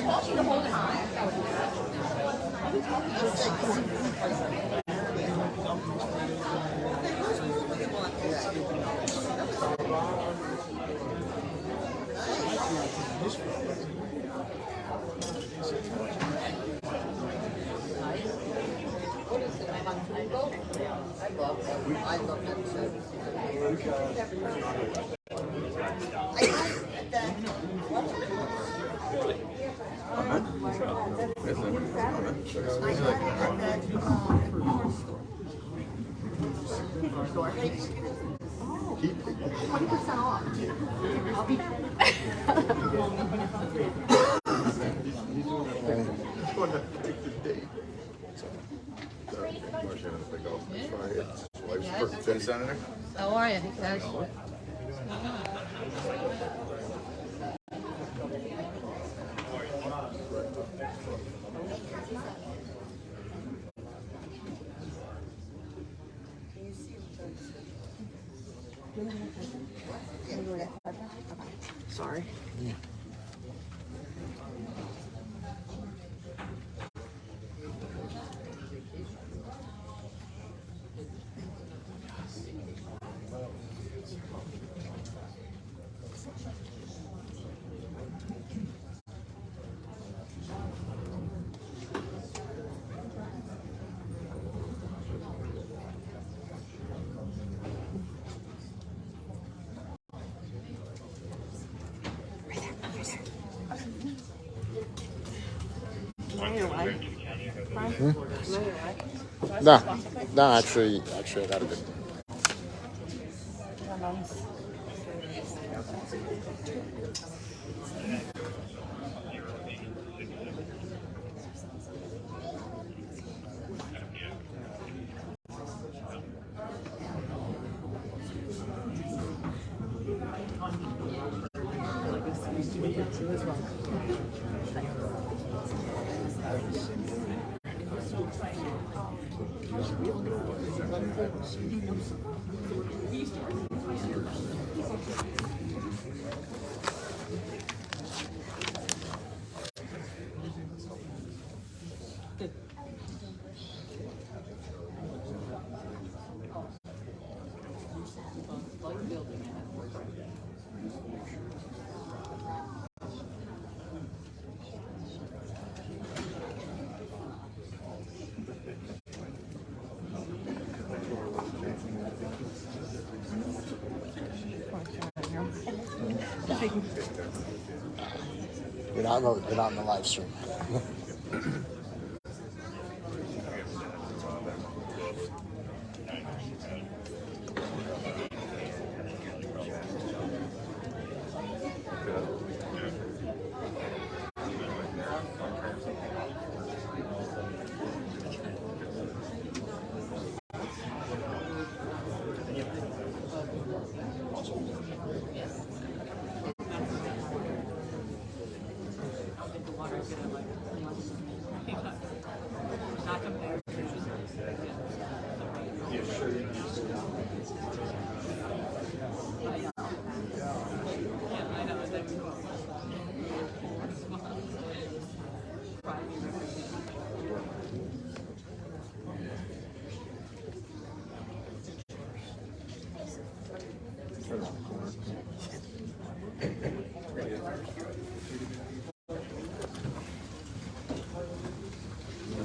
talking the whole time. I love that too. Keep 20% off. I'll be Senator? How are you, guys? Sorry. Yeah. No, no, actually, I got a good. You're not in the live stream.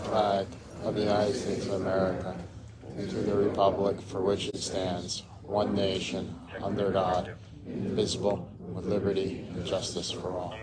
Flag of the United States of America, and to the republic for which it stands, one nation, under God, indivisible, with liberty and justice for all.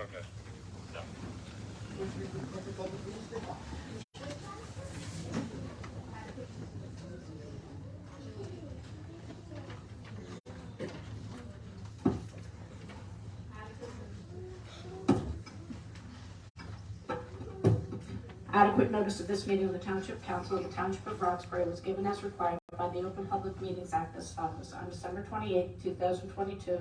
Adequate notice of this meeting of the Township Council of the Township of Roxbury was given as required by the Open Public Meetings Act as follows. On December 28, 2022,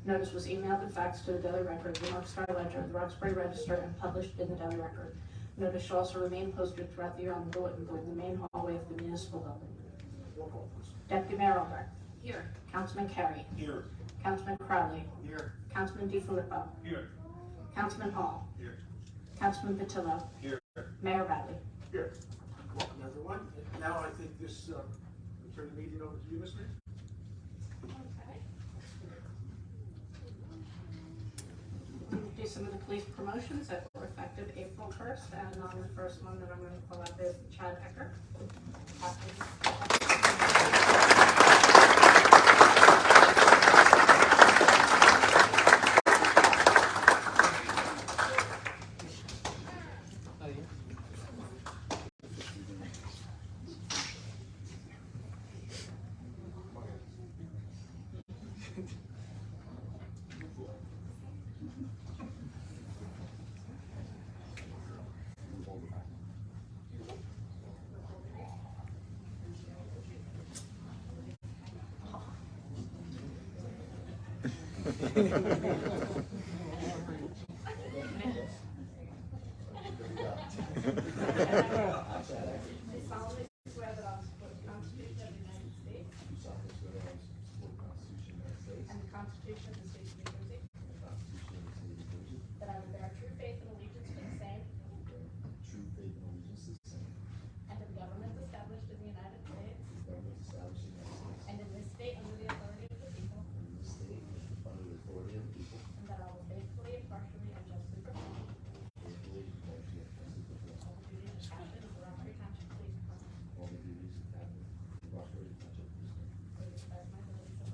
notice was emailed and faxed to the Daily Record, the North Star Ledger, the Roxbury Register, and published in the Daily Record. Notice shall also remain posted throughout the year on the bulletin board in the main hallway of the municipal building. Deputy Mayor Albrecht. Here. Councilman Carey. Here. Councilman Crowley. Here. Councilman DiFilippo. Here. Councilman Hall. Here. Councilman Patillo. Here. Mayor Riley. Here. Welcome, everyone. Now I think this, turn the meeting over to you, Mr. Okay. We'll do some of the police promotions that were effective April 1st, and on the first one that I'm going to call out is Chad Ecker. I solemnly swear that I will support the Constitution of the United States and the Constitution of the State of New Jersey, that I will bear true faith and allegiance to the same and to the governments established in the United States and in this state under the authority of the people, and that I will faithfully, impartially, and justly perform all the duties of captain of the Roxbury Township Police Department. To the best of my ability, so help me God.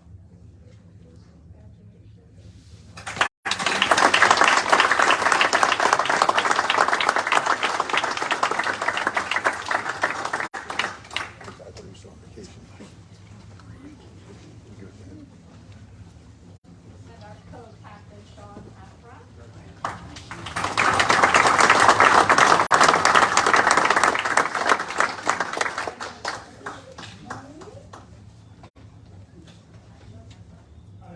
Congratulations. And our co-captain, Sean Afra.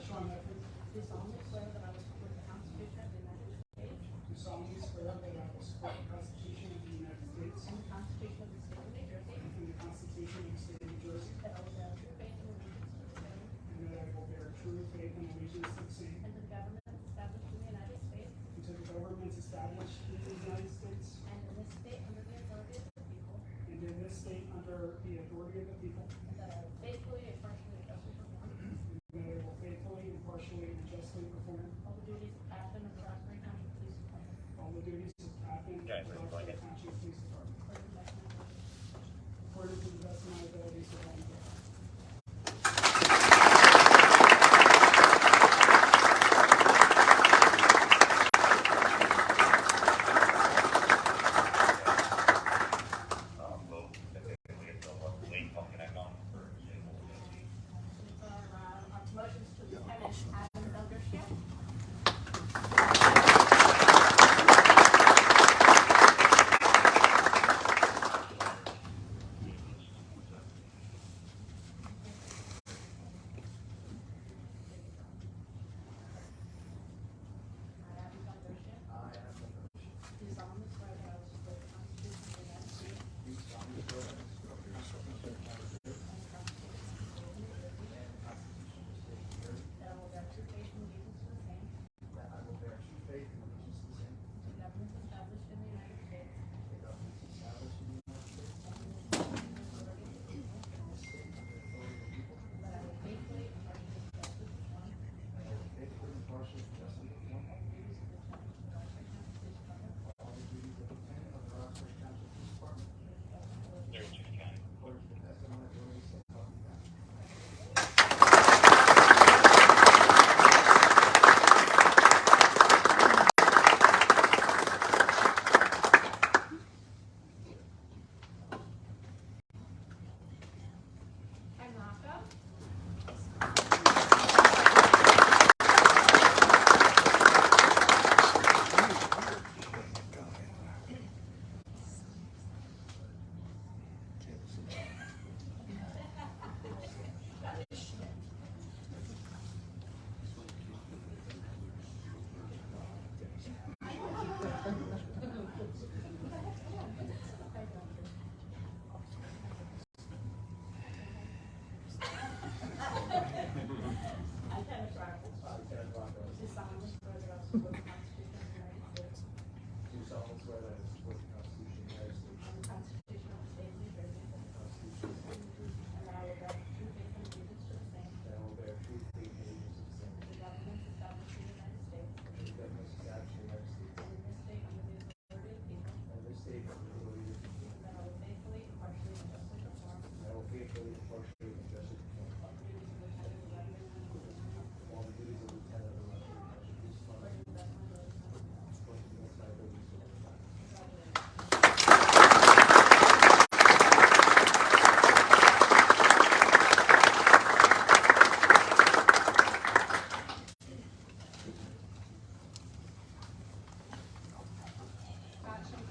Sean Mefford, Do solemnly swear that I will support the Constitution of the United States do solemnly swear that I will support the Constitution of the United States and the Constitution of the State of New Jersey, and the Constitution of the State of New Jersey, that I will bear true faith and allegiance to the same and that I will bear true faith and allegiance to the same and to the governments established in the United States and to the governments established in the United States and in this state under the authority of the people, and in this state under the authority of the people, and that I will faithfully, impartially, and justly perform and that I will faithfully, impartially, and justly perform all the duties of captain of the Roxbury Township Police Department all the duties of captain of the Roxbury Township Police Department according to the best of my ability. according to the best of my ability, so help me God. Our promotions to Lieutenant Adam Belgership.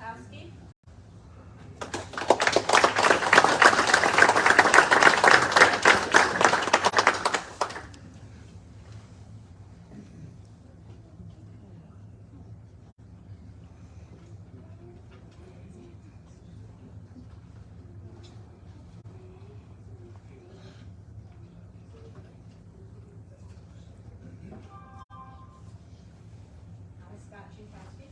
Kowski. I, Scott Chinkowski.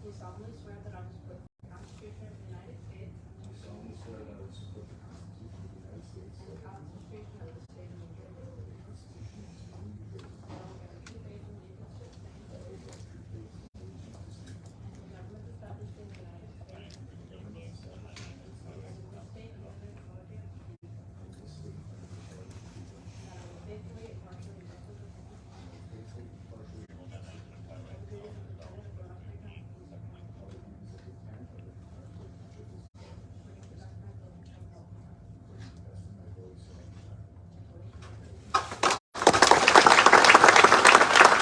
Do solemnly swear that I will support the Constitution of the United States Do solemnly swear that I will support the Constitution of the United States and the Constitution of the State of New Jersey. and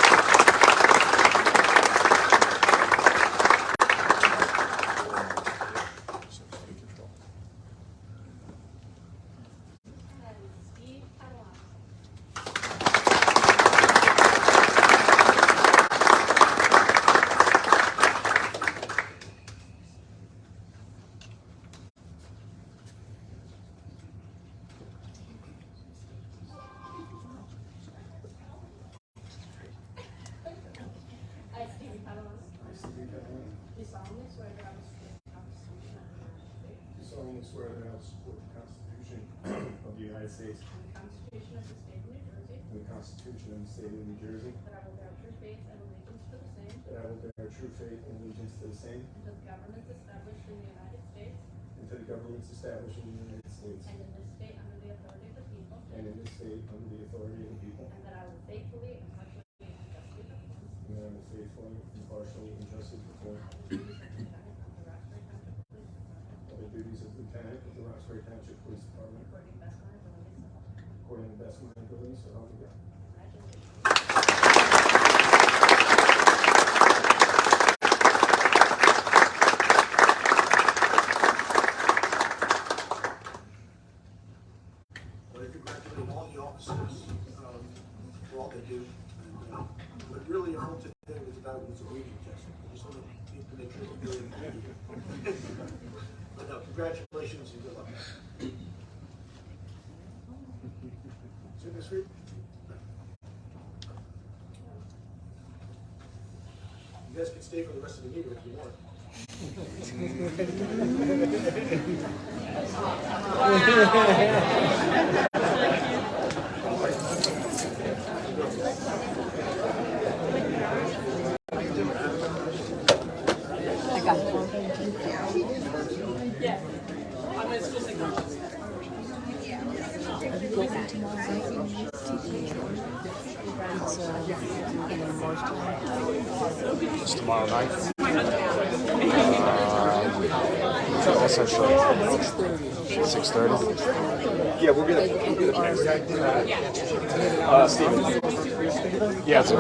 the Constitution of the State of New Jersey, That I will bear true faith and allegiance to the same that I will bear true faith and allegiance to the same, and the government established in the United States and the government established in the United States and in this state under the authority of the people. and this state under the authority of the people, And that I will faithfully, impartially, and justly perform faithfully, impartially, and justly perform all the duties of lieutenant of Roxbury Township Police Department all the duties of lieutenant of the Roxbury Township Police Department according to the best of my ability, so help me God. according to the best of my ability, so help me God. Steve Catalano. I, Steve Catalano. I, Stephen Catalano, Do solemnly swear that I will support the Constitution of the United States do solemnly swear that I will support the Constitution of the United States and the Constitution of the State of New Jersey, and the Constitution of the State of New Jersey, that I will bear true faith and allegiance to the same that I will bear true faith and allegiance to the same, and to the governments established in the United States and to the governments established in the United States, and in this state under the authority of the people, and in this state under the authority of the people, and that I will faithfully, impartially, and justly perform and that I will faithfully, impartially, and justly perform all the duties of lieutenant of the Roxbury Township Police Department all the duties of lieutenant of the Roxbury Township Police Department according to the best of my ability, so help me God. according to the best of my ability, so help me God. Congratulations. Well, I congratulate all the officers for all they do. And, what really our whole today was about was a reading test. I just want to make sure that you're in the meeting. But no, congratulations and good luck. See you this week? You guys can stay for the rest of the meeting if you want. It's tomorrow night. Also sure. 6:30. Yeah, we're gonna. Steven. Yeah, it's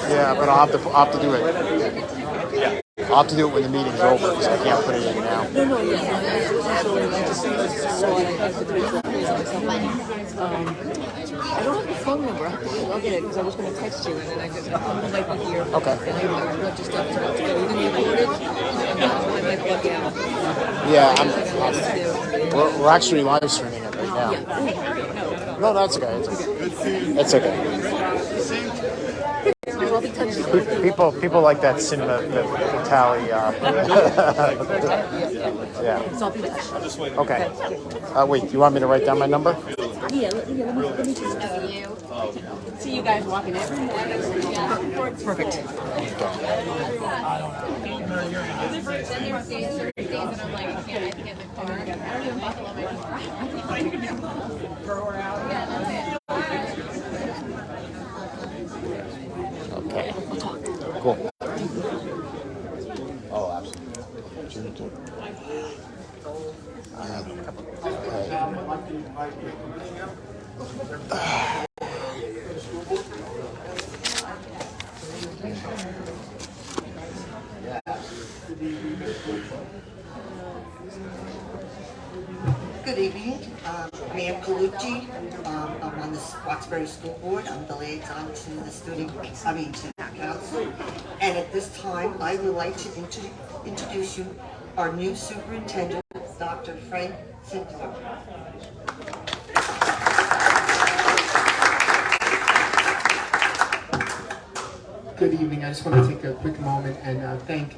yeah, but I'll have to do it. I'll have to do it when the meeting's over because I can't put it in now. No, yeah. So I just saw it. I had to do it for myself. I don't have the phone number. I'll get it because I was going to text you and then I just I'm like here. Okay. And I wrote your stuff together. You can record it. And I might plug you out. Yeah, we're actually live streaming it right now. Yeah. No, that's okay. It's okay. I'll be touching. People like that cinema Italy. Yeah. So I'll be back. Okay. Wait, do you want me to write down my number? Yeah, let me just see you guys walking in. Perfect. Then there were days that I'm like, I can't get in the car. I don't even buckle on my car. Throw her out. Yeah, that's it. Okay. Cool. Oh, absolutely. Good evening. I am Kalucci. I'm on the Roxbury School Board. I'm the liaison to the to the council. And at this time, I would like to introduce you our new superintendent, Dr. Frank Simpson. Good evening. I just want to take a quick moment and thank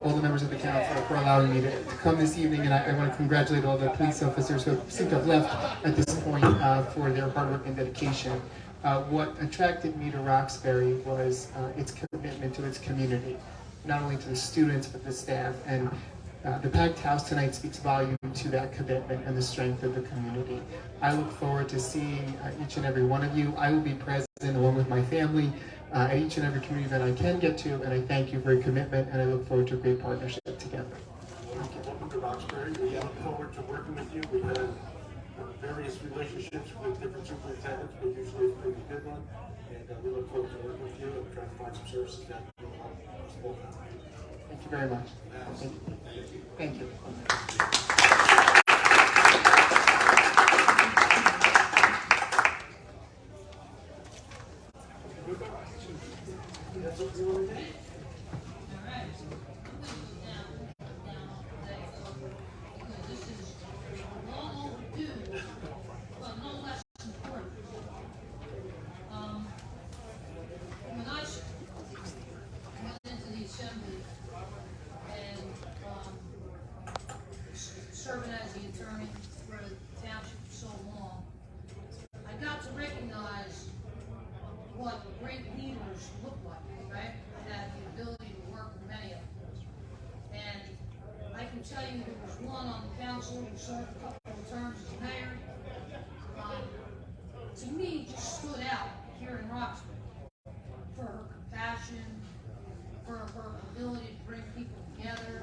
all the members of the council for allowing me to come this evening, and I want to congratulate all the police officers who seem to have left at this point for their hard work and dedication. What attracted me to Roxbury was its commitment to its community, not only to the students but the staff, and the packed house tonight speaks volume to that commitment and the strength of the community. I look forward to seeing each and every one of you. I will be present along with my family at each and every community that I can get to, and I thank you for your commitment, and I look forward to a great partnership together. Welcome to Roxbury. We look forward to working with you. We've had various relationships with different superintendents, but usually it's been a good one. And we look forward to working with you and trying to find some services that will help us both out. Thank you very much. Thank you. Serving as the attorney for the township for so long, I got to recognize what great leaders look like, right? I had the ability to work with many of them. And I can tell you there was one on the council who served a couple of terms as mayor. To me, just stood out here in Roxbury for her compassion, for her ability to bring people together,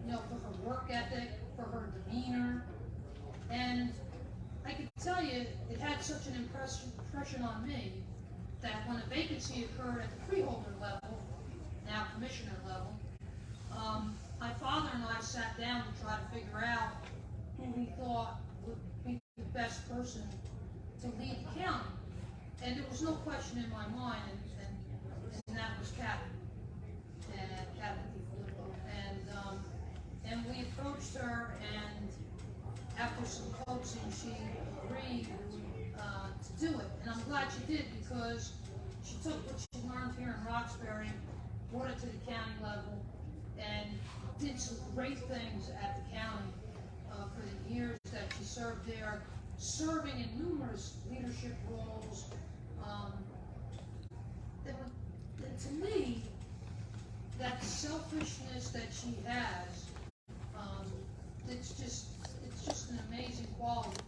for her work ethic, for her demeanor, and I can tell you it had such an impression on me that when a vacancy occurred at the freeholder level, now commissioner level, my father and I sat down to try to figure out who we thought would be the best person to lead the county, and there was no question in my mind, and that was Kathy. And we approached her, and after some coaxing, she agreed to do it. And I'm glad she did, because she took what she learned here in Roxbury, brought it to the county level, and did some great things at the county for the years that she served there, serving in numerous leadership roles. And to me, that selfishness that she has, it's just an amazing quality.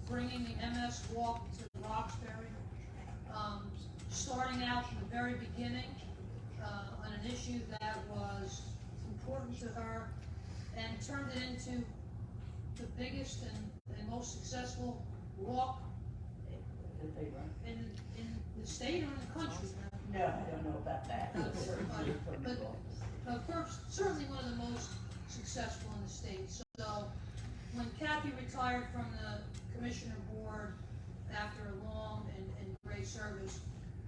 Bringing the MS Walk to Roxbury, starting out from the very beginning on an issue that was important to her, and turned it into the biggest and most successful walk in the state or in the country. No, I don't know about that. But first, certainly one of the most successful in the state. So when Kathy retired from the commissioner board after a long and great service,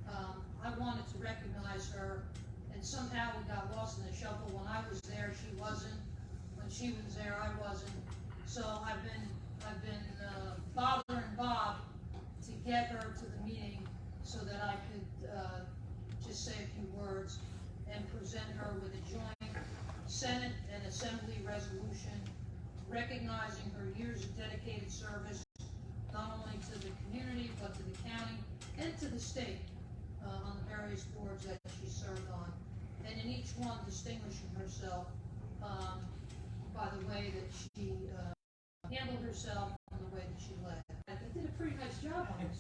I wanted to recognize her, and somehow we got lost in the shuffle. When I was there, she wasn't. When she was there, I wasn't. So I've been bothering Bob to get her to the meeting so that I could just say a few words and present her with a joint Senate and Assembly resolution recognizing her years of dedicated service, not only to the community, but to the county and to the state on the various boards that she served on. And in each one distinguishing herself by the way that she handled herself and the way that she led. I did a pretty nice job on this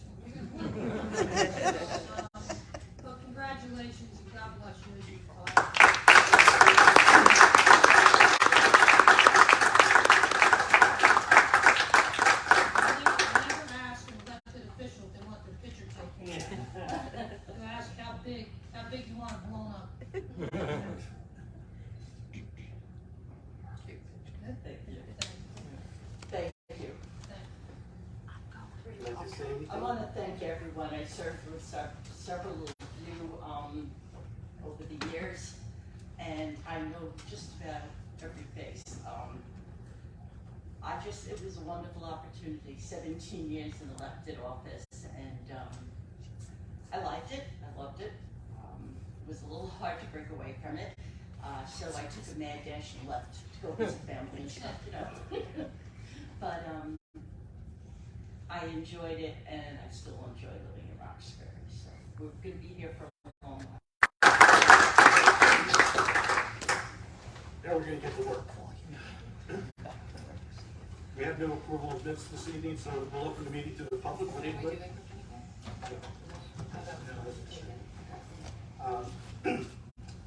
one. But congratulations and God bless you as you follow. big you want it blown up. Thank you. I want to thank everyone. I served with several of you over the years, and I know just about every face. It was a wonderful opportunity, 17 years in elected office, and I liked it, I loved it. It was a little hard to break away from it, so I took a mad dash and left to go visit family and stuff, you know. But I enjoyed it, and I still enjoy living in Roxbury, so we're going to be here for a long while. Now we're going to get to work. We have no approval of minutes this evening, so we'll open the meeting to the public. Would anybody?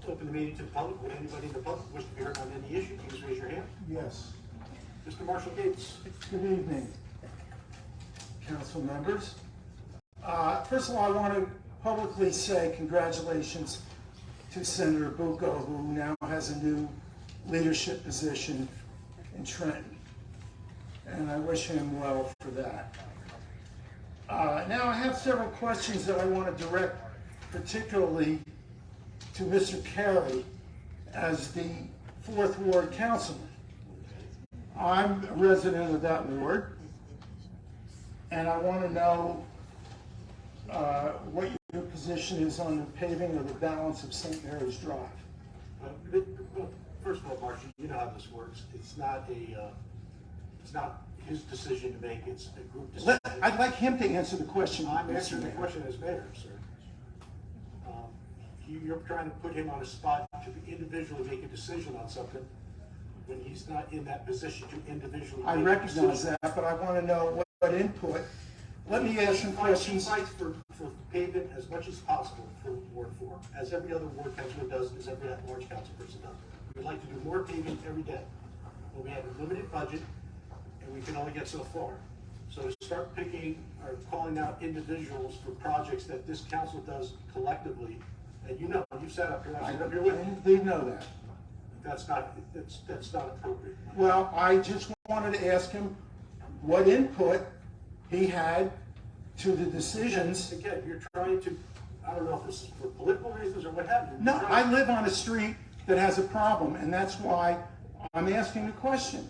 Open the meeting to the public. Would anybody in the public wish to be heard on any issue? Please raise your hand. Yes. Mr. Marshall Gates. Good evening, council members. First of all, I want to publicly say congratulations to Senator Bucco, who now has a new leadership position in Trenton. And I wish him well for that. Now I have several questions that I want to direct particularly to Mr. Carey as the 4th Ward Councilman. I'm a resident of that ward, and I want to know what your position is on the paving of the balance of St. Mary's Drive. Well, first of all, Marshall, you know how this works. It's not his decision to make, it's a group decision. I'd like him to answer the question. I'm answering the question as mayor, sir. You're trying to put him on a spot to individually make a decision on something when he's not in that position to individually I make recognize a decision. that, but I want to know what input. Let me ask some questions. He fights for pavement as much as possible for Ward 4, as every other ward councilor does, as every at-large council person does. We'd like to do more paving every day, but we have a limited budget, and we can only get so far. So to start picking or calling out individuals for projects that this council does collectively, and you know, you sat up here, I sat up here with you. They know that. That's not appropriate. Well, I just wanted to ask him what input he had to the decisions. Again, you're trying to, I don't know if this is for political reasons or what have you. No, I live on a street that has a problem, and that's why I'm asking the question.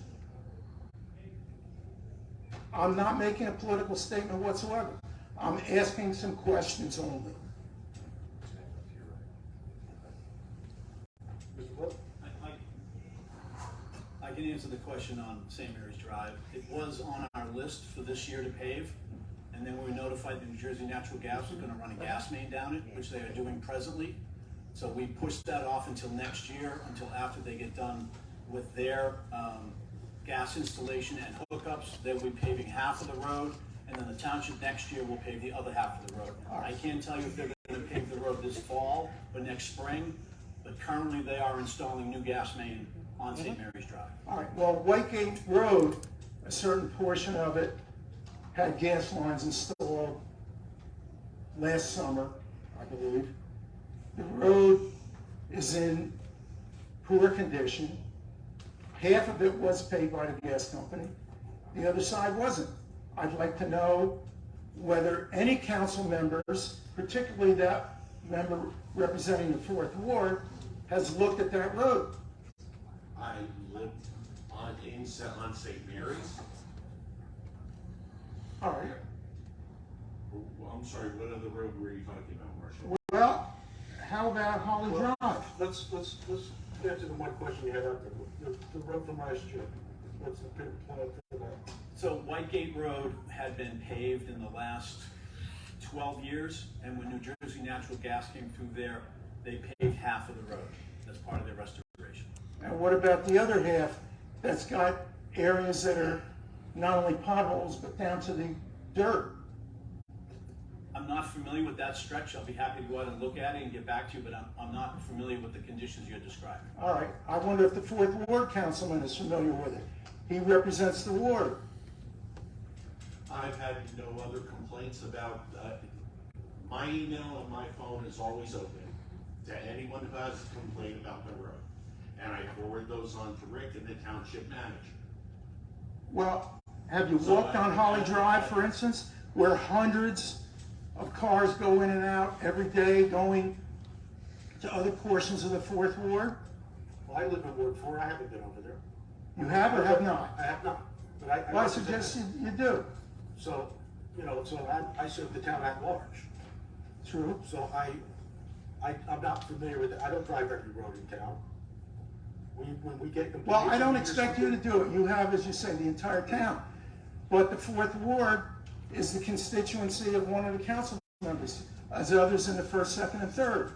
I'm not making a political statement whatsoever. I'm asking some questions only. I can answer the question on St. Mary's Drive. It was on our list for this year to pave, and then we were notified that New Jersey Natural Gas was going to run a gas main down it, which they are doing presently. So we pushed that off until next year, until after they get done with their gas installation and hookups. They'll be paving half of the road, and then the township next year will pave the other half of the road. I can't tell you if they're going to pave the road this fall or next spring, but currently they are installing new gas main on St. Mary's Drive. All right, well, Whitegate Road, a certain portion of it had gas lines installed last summer, I believe. The road is in poor condition. Half of it was paid by the gas company. The other side wasn't. I'd like to know whether any council members, particularly that member representing the 4th Ward, has looked at that road. I lived on St. Mary's. All right. I'm sorry, what other road were you talking about, Marshall? Well, how about Holly Drive? Let's answer the one question you had out there. The road from last year. What's the plan for that? So Whitegate Road had been paved in the last 12 years, and when New Jersey Natural Gas came through there, they paved half of the road as part of their restoration. And what about the other half that's got areas that are not only potholes, but down to the dirt? I'm not familiar with that stretch. I'll be happy to go out and look at it and get back to you, but I'm not familiar with the conditions you're describing. All right. I wonder if the 4th Ward Councilman is familiar with it. He represents the ward. I've had no other complaints about my email and my phone is always open. to anyone who has a complaint about the road. And I forward those on to Rick and the township manager. Well, have you walked on Holly Drive, for instance, where hundreds of cars go in and out every day going to other portions of the Fourth Ward? Well, I live in Ward 4, I haven't been over there. You have or have not? I have not, but I. Well, I suggest you do. So, you know, so I serve the town at large. True. So I'm not familiar with it, I don't drive every road in town. When we get complaints. Well, I don't expect you to do it. You have, as you say, the entire town. But the Fourth Ward is the constituency of one of the council members, as others in the first, second, and third.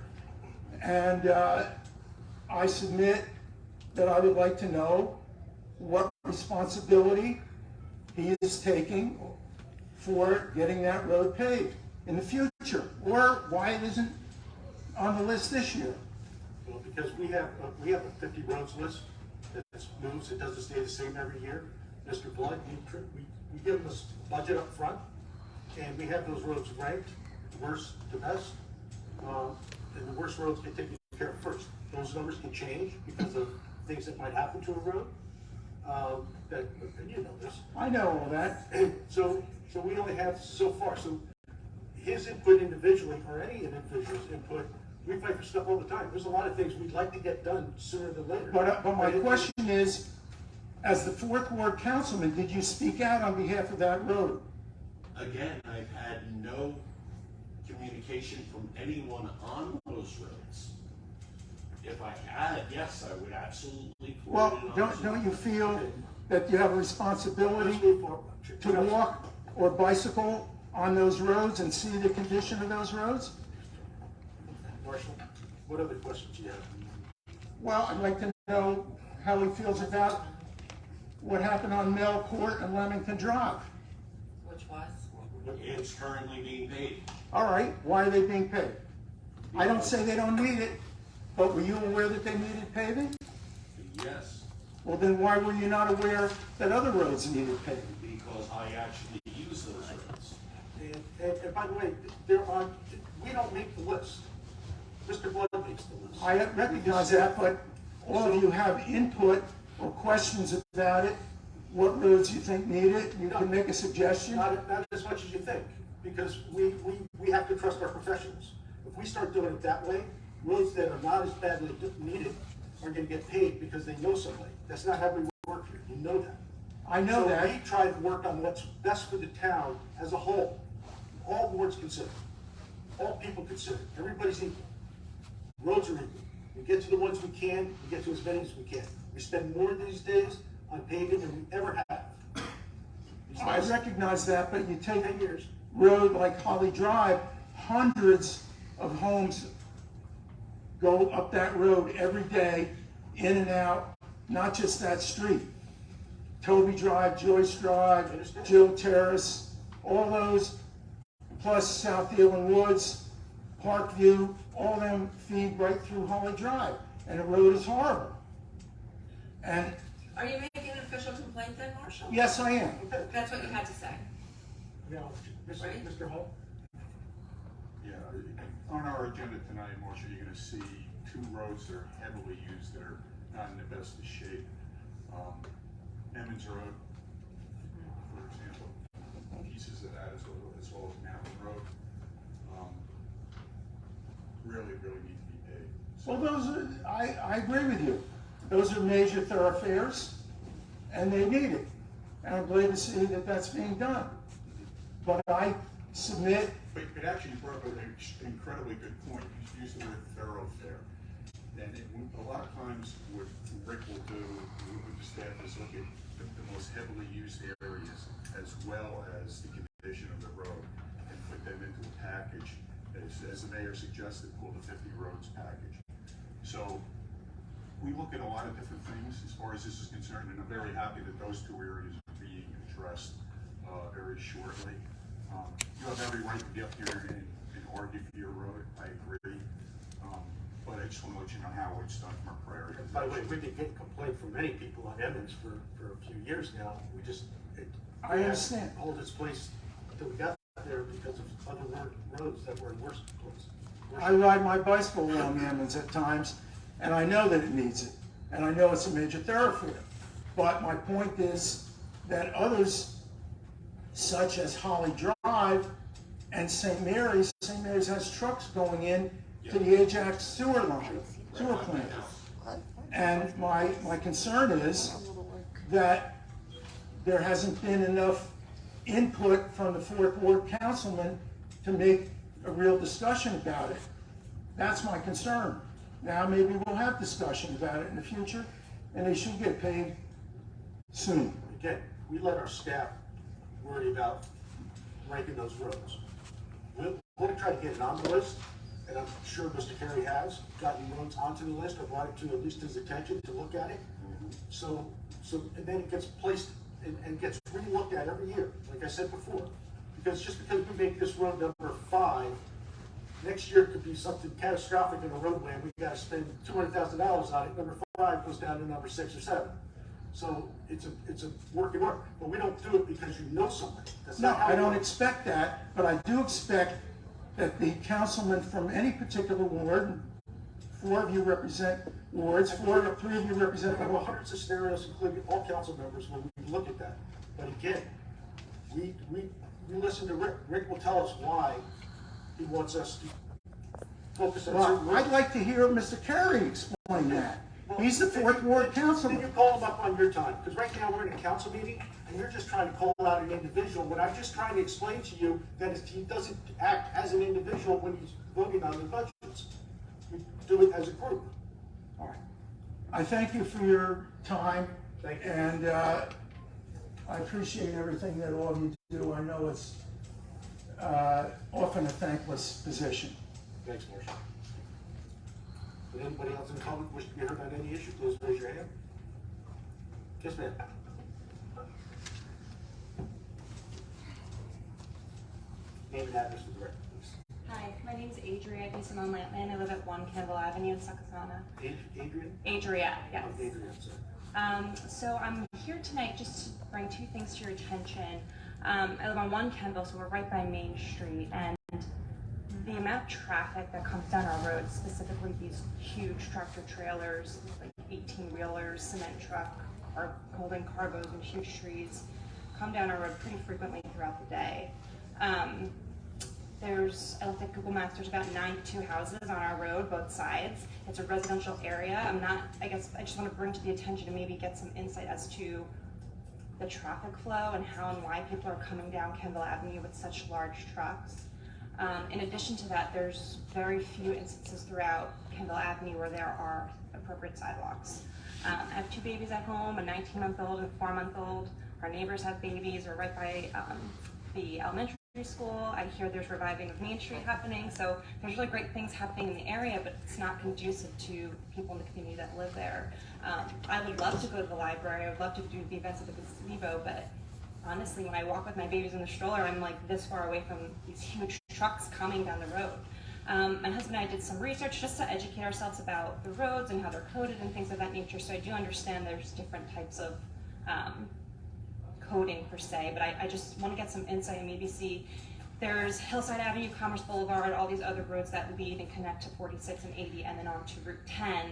And I submit that I would like to know what responsibility he is taking for getting that road paved in the future, or why it isn't on the list this year. Well, because we have a 50 roads list that moves, it doesn't stay the same every year. Mr. Blood, we give him a budget up front, and we have those roads ranked, worst to best, and the worst roads get taken care of first. Those numbers can change because of things that might happen to a road. And you know this. I know all that. So we only have so far. So his input individually, or any individual's input, we fight for stuff all the time. There's a lot of things we'd like to get done sooner than later. But my question is, as the Fourth Ward councilman, did you speak out on behalf of that road? Again, I've had no communication from anyone on those roads. If I had, yes, I would absolutely. Well, don't you feel that you have a responsibility to walk or bicycle on those roads and see the condition of those roads? Marshall, what other questions do you have? Well, I'd like to know how he feels about what happened on Mill Court and Leamington Drive. Which was? It's currently being paid. All right, why are they being paid? I don't say they don't need it, but were you aware that they needed paving? Yes, Well, then why were you not aware that other roads needed paving? because I actually use those roads. And by the way, we don't make the list. Mr. Blood makes the list. I recognize that, but all of you have input or questions about it, what roads you think need it, you can make a suggestion. Not as much as you think, because we have to trust our professionals. If we start doing it that way, roads that are not as badly needed are gonna get paid because they know somebody. That's not how we work here, you know that. I know that. So we try to work on what's best for the town as a whole. All boards consider, all people consider, everybody's equal. Roads are equal. We get to the ones we can, we get to as many as we can. We spend more these days on paving than we ever have. I recognize that, but you take 10 years. road like Holly Drive, hundreds of homes go up that road every day, in and out, not just that street. Toby Drive, Joyce Drive, Jill Terrace, all those, plus South Elan Woods, Parkview, all of them feed right through Holly Drive, and the road is horrible. And Are you making an official complaint then, Marshall? yes, I am. That's what you had to say. Now, Right. Mr. Holt? Yeah, on our agenda tonight, Marcia, you're gonna see two roads that are heavily used that are not in the best of shape. Emmons Road, for example, pieces of that as well as Mountain Road, really need to be paved. Well, those are, I agree with you. Those are major thoroughfares, and they need it. And I'm glad to see that that's being done. But I submit, But actually, you brought up an incredibly good point. You used the word thoroughfare. And a lot of times what Rick will do with the staff is look at the most heavily used areas as well as the condition of the road and put them into a package, as the mayor suggested, called the 50 roads package. So we look at a lot of different things as far as this is concerned, and I'm very happy that those two areas are being addressed very shortly. You have every right to be up here and argue for your road, I agree. But I just want to let you know how it's done from our priority. By the way, we've been getting complaint from many people on Emmons for a few years now. We just, I understand. Hold its place until we got there because of other roads that were in worse I ride my bicycle around Emmons at times, and I know that it needs it, and I know it's a major thoroughfare. But my point is that others, such as Holly Drive and St. Mary's has trucks going in to the Ajax sewer plant. And my concern is that there hasn't been enough input from the Fourth Ward councilman to make a real discussion about it. That's my concern. Now maybe we'll have discussion about it in the future, and they should get paid soon. Again, we let our staff worry about ranking those roads. We're going to try to get it on the list, and I'm sure Mr. Carey has gotten roads onto the list or brought it to at least his attention to look at it. So and then it gets placed and gets re-looked at every year, like I said before. Because just because we make this road number 5, next year could be something catastrophic in a roadway and we gotta spend $200,000 on it. Number 5 goes down to number 6 or 7. So it's a work in order, but we don't do it because you know somebody. That's No, not how I it don't works. expect that, but I do expect that the councilman from any particular ward, 4 of you represent wards, 3 of you represent the There are whole. hundreds of scenarios, including all council members, when we look at that. But again, we listen to Rick. Rick will tell us why he wants us to focus on certain Well, I'd like to hear Mr. Carey explain that. He's the 4th Ward Then councilman. you call him up on your time, because right now we're in a council meeting, and you're just trying to call out an individual, when I'm just trying to explain to you that he doesn't act as an individual when he's voting on the budgets. We do it as a group. All right. I thank you for your time. Thank you. And I appreciate everything that all of you do. I know it's often a thankless position. Thanks, Marcia. Would anybody else in the public wish to be heard on any issue, please raise your hand. Yes, ma'am. Name and address for the record, please. Hi, my name is Adria Simone Lampman. I live at 1 Campbell Avenue in Succothana. Adrian? Adria, yes. Oh, Adrian, sir. So I'm here tonight just to bring 2 things to your attention. I live on 1 Campbell, so we're right by Main Street, and the amount of traffic that comes down our road, specifically these huge tractor trailers, like 18-wheelers, cement truck, holding cargoes and huge trees, come down our road pretty frequently throughout the day. I looked at Google Maps, there's about 92 houses on our road, both sides. It's a residential area. I just want to bring to the attention and maybe get some insight as to the traffic flow and how and why people are coming down Campbell Avenue with such large trucks. In addition to that, there's very few instances throughout Campbell Avenue where there are appropriate sidewalks. I have 2 babies at home, a 19-month-old and a 4-month-old. Our neighbors have babies. We're right by the elementary school. I hear there's reviving of Main Street happening, so there's really great things happening in the area, but it's not conducive to people in the community that live there. I would love to go to the library. I would love to do the events at the gazebo, but honestly, when I walk with my babies in the stroller, I'm like this far away from these huge trucks coming down the road. My husband and I did some research just to educate ourselves about the roads and how they're coded and things of that nature, so I do understand there's different types of coding per se, but I just want to get some insight and maybe see. There's Hillside Avenue, Commerce Boulevard, all these other roads that lead and connect to 46 and 80 and then on to Route 10.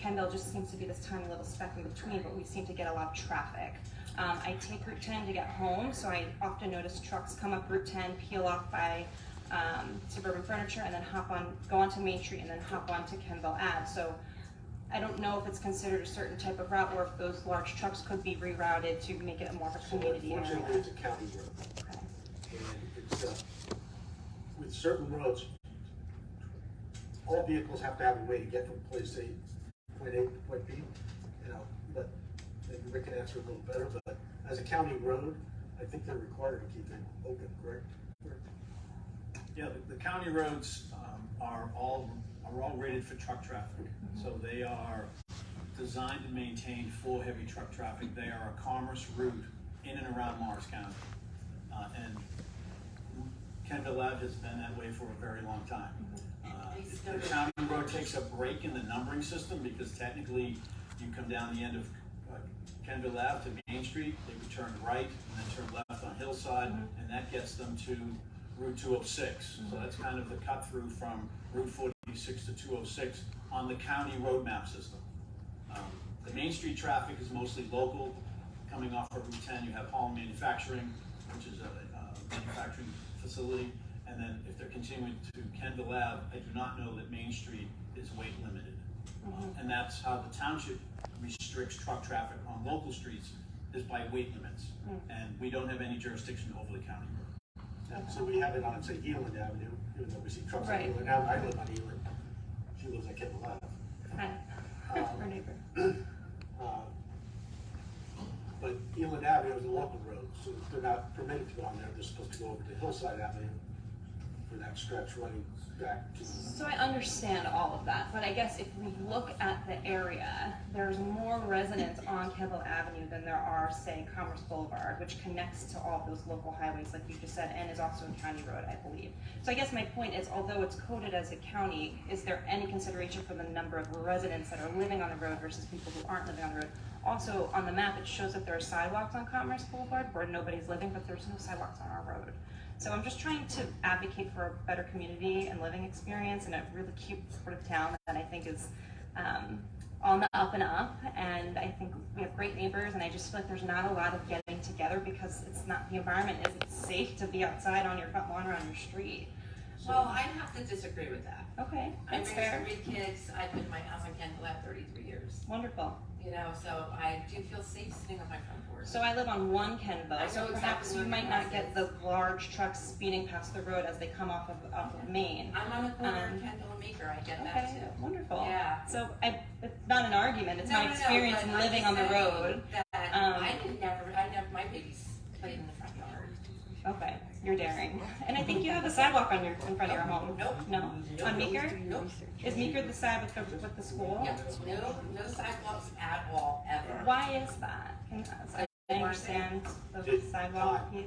Kendall just seems to be this tiny little speck in between, but we seem to get a lot of traffic. I take Route 10 to get home, so I often notice trucks come up Route 10, peel off by Suburban Furniture, and then go onto Main Street and then hop onto Kendall Ave. So I don't know if it's considered a certain type of route or if those large trucks could be rerouted to make it more of a community area. Unfortunately, it's a county road. Okay. And it's, with certain roads, all vehicles have to have a way to get from place A, point A to point B. You know, but maybe Rick can answer a little better, but as a county road, I think they're required to keep it open, correct? Yeah, the county roads are all rated for truck traffic. So they are designed and maintained for heavy truck traffic. They are a commerce route in and around Morris County. And Kendall Ave has been that way for a very long time. The county road takes a break in the numbering system because technically you come down the end of Kendall Ave to Main Street, they would turn right and then turn left on Hillside, and that gets them to Route 206. So that's kind of the cut through from Route 46 to 206 on the county road map system. The Main Street traffic is mostly local. Coming off of Route 10, you have Hall Manufacturing, which is a manufacturing facility. And then if they're continuing to Kendall Ave, I do not know that Main Street is weight limited. And that's how the township restricts truck traffic on local streets, is by weight limits. And we don't have any jurisdiction over the county road. And so we have it on, say, Eland Avenue, even though we see trucks on Right. Eland Avenue. I live on Eland. She lives on Kendall Ave. Hi, our neighbor. But Eland Avenue is a local road, so if they're not permitted to go on there, they're supposed to go over to Hillside Avenue for that stretch running back to. So I understand all of that, but I guess if we look at the area, there's more residents on Kendall Avenue than there are, say, Commerce Boulevard, which connects to all of those local highways, like you just said, and is also a county road, I believe. So I guess my point is, although it's coded as a county, is there any consideration for the number of residents that are living on the road versus people who aren't living on the road? Also, on the map, it shows that there are sidewalks on Commerce Boulevard where nobody's living, but there's no sidewalks on our road. So I'm just trying to advocate for a better community and living experience in a really cute part of town that I think is on the up and up. And I think we have great neighbors, and I just feel like there's not a lot of getting together because it's not, the environment isn't safe to be outside on your front lawn or on your street. Well, I have to disagree with that. Okay, I that's raised fair. 3 kids. I've been in my house on Kendall Ave 33 years. Wonderful. You know, so I do feel safe sitting on my front porch. So I live on one Kenbo, I so know perhaps exactly you where might your not get the large trucks speeding past the road as they come off of Main. I'm on the corner of Kendall and Meeker. I get that Okay, too. wonderful. Yeah. So it's not an argument, it's No, my no, no, experience but in I'm living just on the saying road. That I never, my babies played in the front yard. Okay, you're daring. And I think you have a sidewalk on your, in front of your home. Nope. No? On Meeker? Nope. Is Meeker the side with the school? Yeah, no sidewalks at all, ever. Why is that? I understand the sidewalk piece.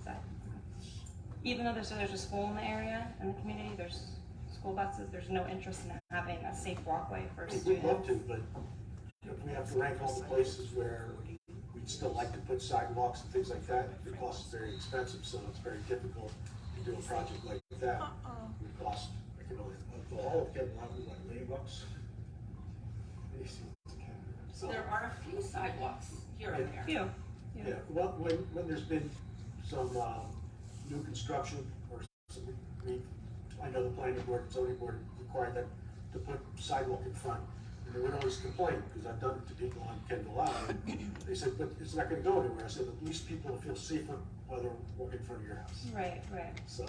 Side. Even though there's a school in the area, in the community, there's school buses, there's no interest in having a safe walkway for We'd students. love to, but if we have to rank all the places where we'd still like to put sidewalks and things like that, the cost is very expensive, so it's very difficult to do a project like that. It would cost, the whole of Kendall Avenue, like $1 million. So, There are a few sidewalks here and there. Few. yeah, well, when there's been some new construction or something, I know the planning board, zoning board required them to put sidewalk in front. And they would always complain, because I've done it to people on Kendall Ave. They said, but it's not gonna go anywhere. I said, at least people will feel safer while they're walking in front of your house. Right, right. So,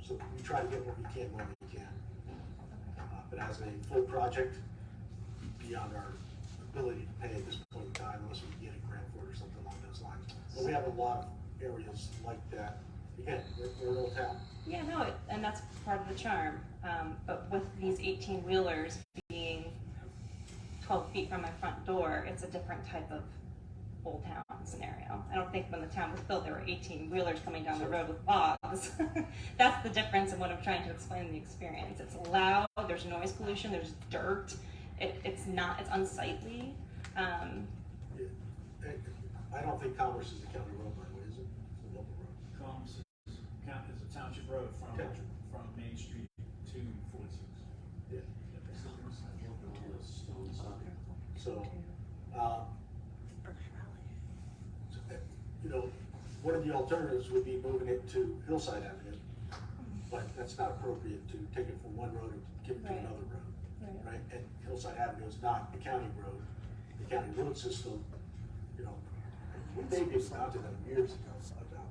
so we try to get what we can when we can. But as a full project, beyond our ability to pay at this point in time, unless we get a grant for it or something along those lines. But we have a lot of areas like that. Again, we're a little town. Yeah, no, and that's part of the charm. But with these 18-wheelers being 12 feet from my front door, it's a different type of old town scenario. I don't think when the town was built, there were 18-wheelers coming down the road with logs. That's the difference in what I'm trying to explain in the experience. It's loud, there's noise pollution, there's dirt. It's unsightly. I don't think Commerce is a county road, by the way, is it? It's a local road. Commerce is a township road from Main Street to 46. Yeah. So, one of the alternatives would be moving it to Hillside Avenue, but that's not appropriate to take it from one road and give it to another road. Right? And Hillside Avenue is not the county road. The county road system, we may be down to them years ago about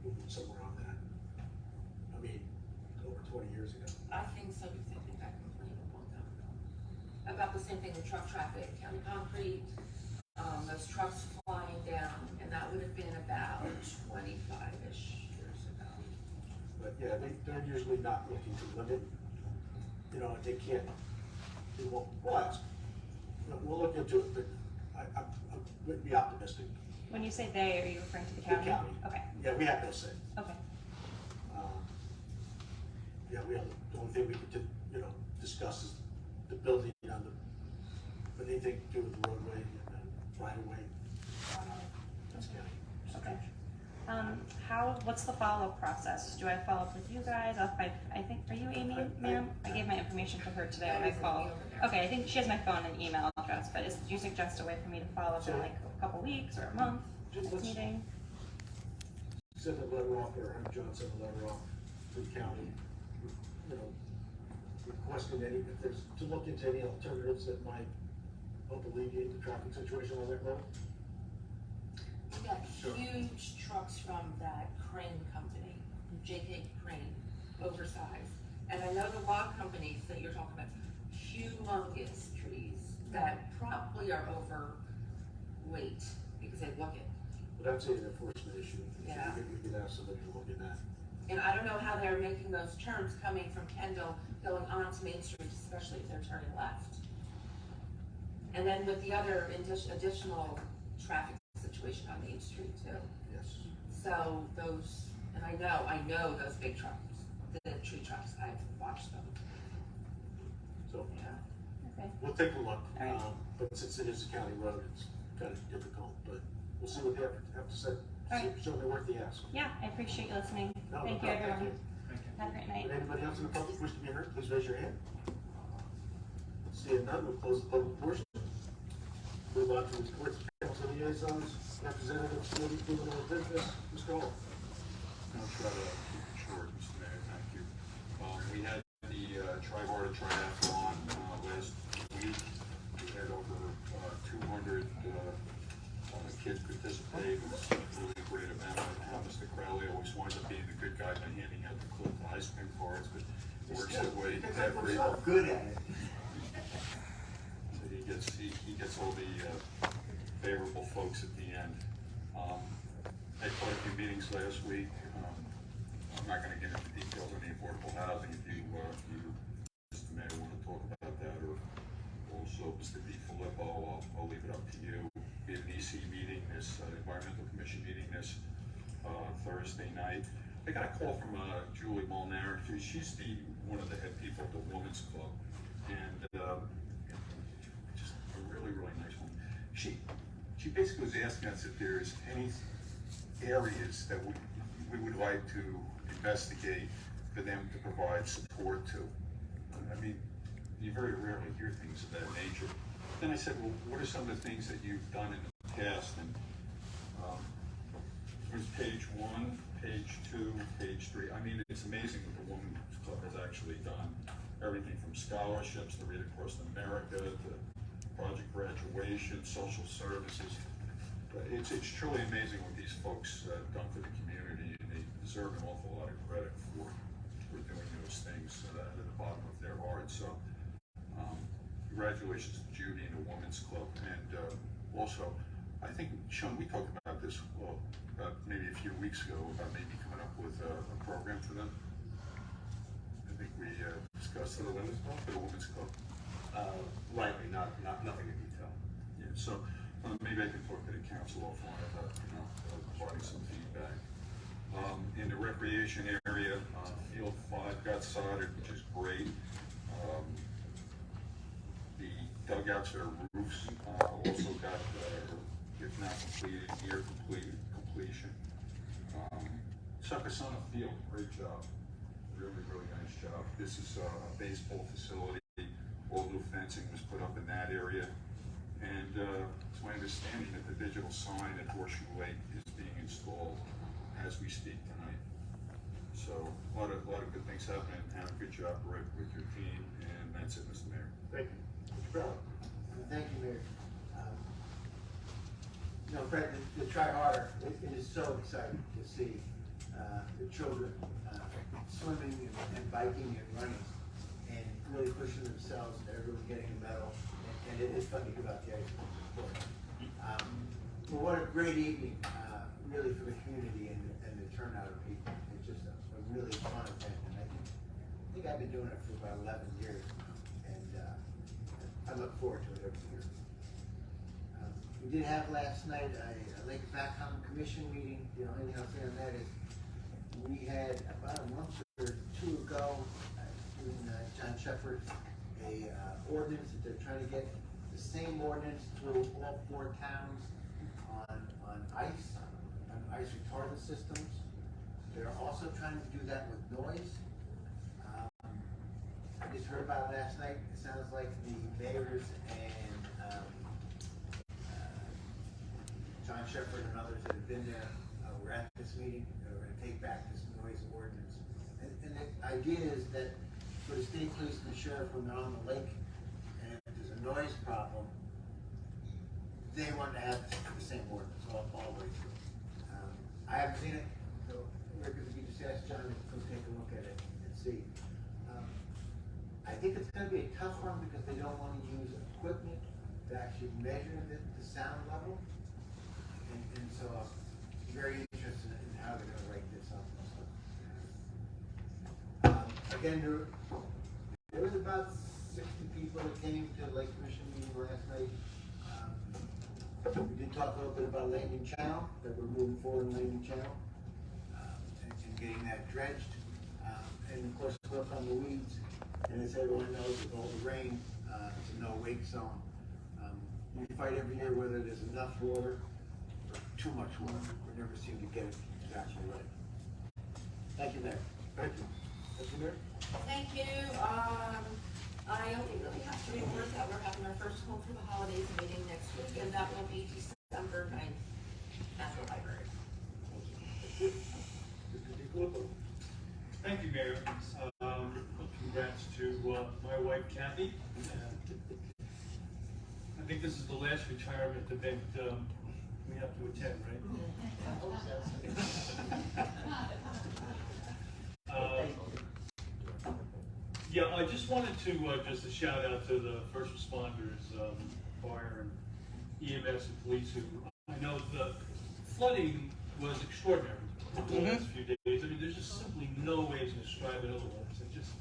moving somewhere on that. I mean, over 20 years ago. I think so, because I think I complained a long time ago about the same thing with truck traffic, county concrete, those trucks flying down, and that would have been about 25-ish years ago. But yeah, they're usually not looking to limit, they can't, they won't, we'll ask. We'll look into it, but I would be optimistic. When you say they, are you referring to the county? The county. Okay. Yeah, we have no say. Okay. Yeah, we have, the only thing we could, discuss is the building on but anything to do with the roadway and the right of way, that's county. Okay. what's the follow-up process? Do I follow up with you guys? I think, are you Amy, ma'am? I gave my information to her today when I called. Okay, I think she has my phone and email address, but do you suggest a way for me to follow up in like a couple weeks or a month, next meeting? Send a letter off, or have John send a letter off to the county, you know, requesting if there's, to look into any alternatives that might help alleviate the traffic situation on that road. We got huge trucks from that crane company, JK Crane, oversized. And I know the log companies that you're talking about, humongous trees that probably are overweight because they look it. But that's an enforcement issue. Yeah. We could ask somebody to look at that. And I don't know how they're making those turns coming from Kendall, going onto Main Street, especially if they're turning left. And then with the other additional traffic situation on Main Street too. Yes. So those, and I know those big trucks, the tree trucks, I've watched them. So, Yeah. Okay. we'll take a look. All right. But since it is a county road, it's kind of difficult, but we'll see what they have to say. All right. Certainly worth the ask. Yeah, I appreciate you listening. No, Thank no you, problem. everyone. Have a great night. Would anybody else in the public wish to be heard, please raise your hand. Seeing none, we'll close the public portion. Move on to reports, council liaisons, representatives, committee, moving on business, Mr. Hall. I'll try to keep it short, Mr. Mayor, thank you. We had the Tri-Barter Triathlon last week. We had over 200 kids participate. It was a really great event. Mr. Crowley always winds up being the good guy by handing out the Clifton ice cream cards, but works that way every. Good at it. So he gets all the favorable folks at the end. Had quite a few meetings last week. I'm not gonna get into details on the affordable housing. If you, Mr. Mayor, want to talk about that, or also Mr. DiFilippo, I'll leave it up to you. We had an EC meeting, this Environmental Commission meeting this Thursday night. I got a call from Julie Molnar. She's one of the head people at the Women's Club, and just a really, really nice woman. She basically was asking us if there's any areas that we would like to investigate for them to provide support to. I mean, you very rarely hear things of that nature. Then I said, well, what are some of the things that you've done in the past? And it was page 1, page 2, page 3. I mean, it's amazing what the Women's Club has actually done. Everything from scholarships to Read Across America to project graduation, social services. It's truly amazing what these folks have done for the community, and they deserve an awful lot of credit for doing those things out of the bottom of their hearts. So, congratulations to Judy and the Women's Club. And also, I think, Sean, we talked about this maybe a few weeks ago about maybe coming up with a program for them. I think we discussed For the Women's Club? For the Women's Club. Lightly, nothing in detail. Yeah, so maybe I can talk to the council offline about, providing some feedback. In the recreation area, Field 5 got soldered, which is great. The dugouts or roofs also got, if not completed, near completion. Sucasana Field, great job. Really, really nice job. This is a baseball facility. All new fencing was put up in that area. And it's my understanding that the digital sign at Horseshoe Lake is being installed as we speak tonight. So a lot of good things happening. Have a good job, Rick, with your team, and that's it, Mr. Mayor. Thank you. Mr. Brown. Thank you, Mayor. Fred, the Tri-Harder, it is so exciting to see the children swimming and biking and running and really pushing themselves, and everyone getting a medal. And it is fun to hear about the ice cream sport. Well, what a great evening, really, for the community and the turnout of people. It's just a really fun event, and I think I've been doing it for about 11 years now, and I look forward to it every year. We did have last night a Lake Backcom Commission meeting. The only thing I'll say on that is we had about a month or two ago, in John Shepherd, a ordinance that they're trying to get the same ordinance through all 4 towns on ice retardant systems. They're also trying to do that with noise. I just heard about it last night. It sounds like the mayors and John Shepherd and others that have been there were at this meeting. They're going to take back this noise ordinance. And the idea is that for the state police and the sheriff, when they're on the lake and if there's a noise problem, they want to have the same ordinance all the way through. I haven't seen it, so Rick, if you just ask John to go take a look at it and see. I think it's going to be a tough one because they don't want to use equipment to actually measure the sound level. And so I'm very interested in how they're going to write this up. Again, there was about 60 people that came to the Lake Commission meeting last night. We did talk a little bit about Landing Channel, that we're moving forward in Landing Channel, and getting that dredged. And of course, work on the weeds. And as everyone knows, with all the rain, it's a no-wake zone. We fight every year whether there's enough water or too much water. We never seem to get it exactly right. Thank you, Mayor. Thank you. Thank you, Mayor. Thank you. I only really have to report that we're having our first Home for the Holidays meeting next week, and that will be December 9th at the library. Thank you. Mr. DiFilippo. Thank you, Mayor. Congrats to my wife, Kathy. I think this is the last retirement event we have to attend, right? Yeah, I just wanted to just a shout out to the first responders, fire and EMS and police who, I know the flooding was extraordinary the last few days. I mean, there's just simply no way to describe it otherwise. It's just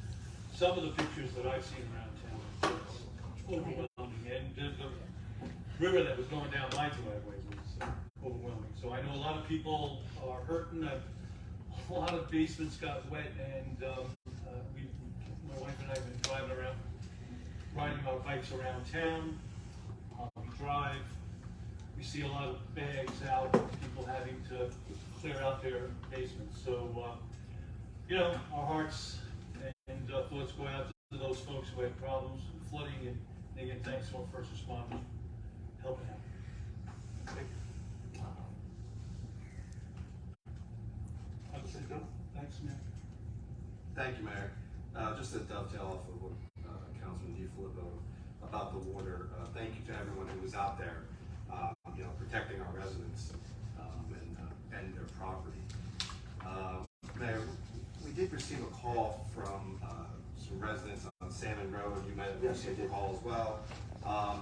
some of the pictures that I've seen around town are just overwhelming. And the river that was going down my driveway was overwhelming. So I know a lot of people are hurting. A lot of basements got wet, and my wife and I have been driving around, riding our bikes around town. We drive. We see a lot of bags out, people having to clear out their basements. So, you know, our hearts and thoughts go out to those folks who had problems with flooding, and again, thanks to our first responders helping out. Thanks, Mayor. Thank you, Mayor. Just to dovetail off of what Councilman DiFilippo about the water, thank you to everyone who was out there, you know, protecting our residents and their property. Mayor, we did receive a call from some residents on Salmon Road. You might have received a call as well.